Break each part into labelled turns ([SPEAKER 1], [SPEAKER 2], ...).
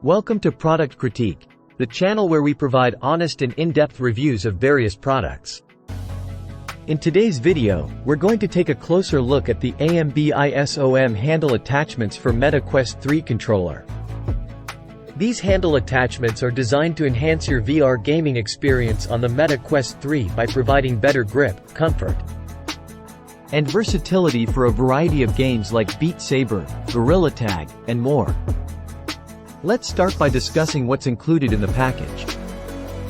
[SPEAKER 1] Welcome to Product Critique, the channel where we provide honest and in-depth reviews of various products. In today's video, we're going to take a closer look at the AMBISOM Handle Attachments for Meta Quest 3 controller. These handle attachments are designed to enhance your VR gaming experience on the Meta Quest 3 by providing better grip, comfort, and versatility for a variety of games like Beat Saber, Gorilla Tag, and more. Let's start by discussing what's included in the package.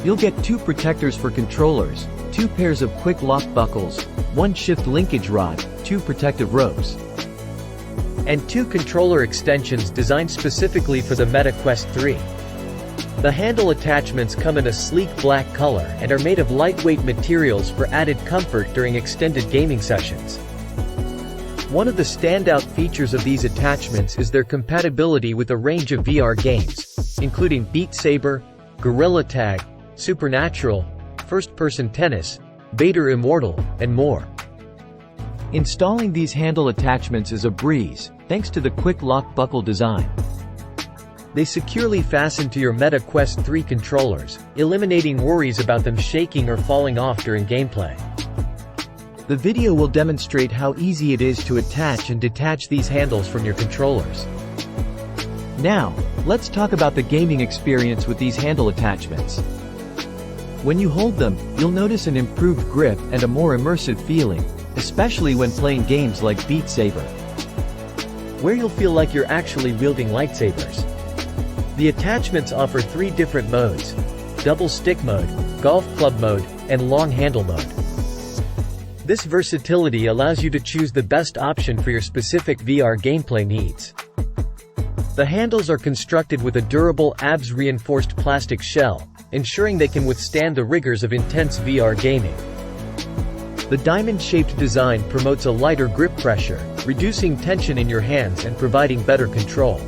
[SPEAKER 1] You'll get 2 protectors for controllers, 2 pairs of quick lock buckles, 1 shift linkage rod, 2 protective ropes, and 2 controller extensions designed specifically for the Meta Quest 3. The handle attachments come in a sleek black color and are made of lightweight materials for added comfort during extended gaming sessions. One of the standout features of these attachments is their compatibility with a range of VR games, including Beat Saber, Gorilla Tag, Supernatural, First-Person Tennis, Vader Immortal, and more. Installing these handle attachments is a breeze, thanks to the quick lock buckle design. They securely fasten to your Meta Quest 3 controllers, eliminating worries about them shaking or falling off during gameplay. The video will demonstrate how easy it is to attach and detach these handles from your controllers. Now, let's talk about the gaming experience with these handle attachments. When you hold them, you'll notice an improved grip and a more immersive feeling, especially when playing games like Beat Saber, where you'll feel like you're actually wielding lightsabers. The attachments offer 3 different modes: double stick mode, golf club mode, and long handle mode. This versatility allows you to choose the best option for your specific VR gameplay needs. The handles are constructed with a durable ABS-reinforced plastic shell, ensuring they can withstand the rigors of intense VR gaming. The diamond-shaped design promotes a lighter grip pressure, reducing tension in your hands and providing better control.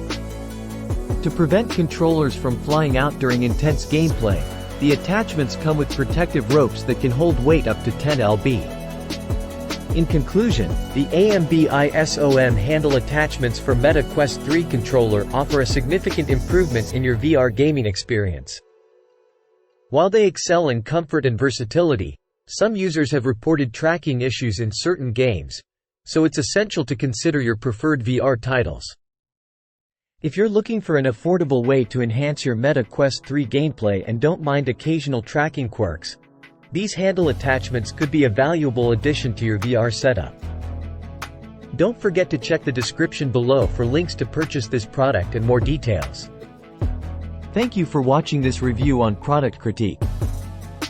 [SPEAKER 1] To prevent controllers from flying out during intense gameplay, the attachments come with protective ropes that can hold weight up to 10 lb. In conclusion, the AMBISOM handle attachments for Meta Quest 3 controller offer a significant improvement in your VR gaming experience. While they excel in comfort and versatility, some users have reported tracking issues in certain games, so it's essential to consider your preferred VR titles. If you're looking for an affordable way to enhance your Meta Quest 3 gameplay and don't mind occasional tracking quirks, these handle attachments could be a valuable addition to your VR setup. Don't forget to check the description below for links to purchase this product and more details. Thank you for watching this review on Product Critique.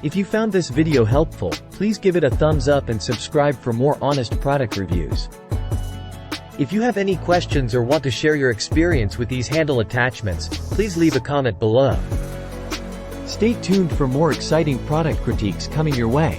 [SPEAKER 1] If you found this video helpful, please give it a thumbs up and subscribe for more honest product reviews. If you have any questions or want to share your experience with these handle attachments, please leave a comment below. Stay tuned for more exciting product critiques coming your way.